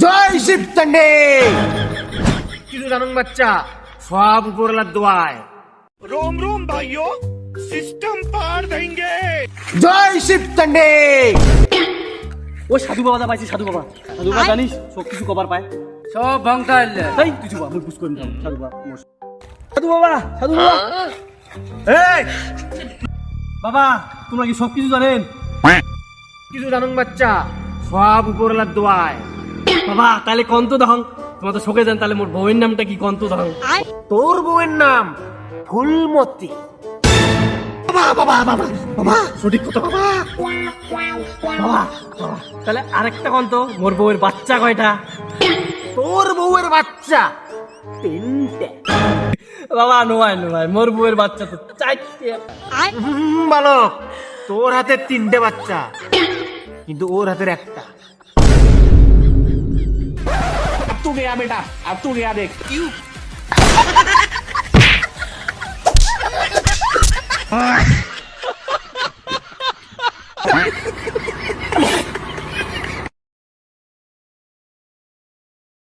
জয় শিব চন্ডী। কিছু জানুন বাচ্চা, সব উপরওয়ালার দোয়ায়। रोम रोम भाइयों, सिस्टम पार देंगे। জয় শিব চন্ডী। ও সাধু বাবা দা পাইছি, সাধু বাবা। সাধু বাবা জানিস সব কিছু কবার পায়। সব ভঙ্কাল। এই তুই চুপ, আমি বুঝ করে নিলাম। সাধু বাবা, সাধু বাবা, সাধু বাবা। এই বাবা, তোমরা কি সব কিছু জানেন? কিছু জানুন বাচ্চা, সব উপরওয়ালার দোয়ায়। বাবা তাহলে কন্ত দহং, তোমরা তো শোকে যান, তাহলে মোর বউয়ের নামটা কি কন্ত দহং? তোর বউয়ের নাম ফুলমতি। সঠিক কথা বাবা। বাবা তাহলে আরেকটা কন্ত, মোর বউয়ের বাচ্চা কয়টা? তোর বউয়ের বাচ্চা তিনটে। বাবা নয় নয়, মোর বউয়ের বাচ্চা তো চারটে। বালক, তোর হাতে তিনটে বাচ্চা, কিন্তু ওর হাতের একটা। तू गया बेटा, अब तू गया देख।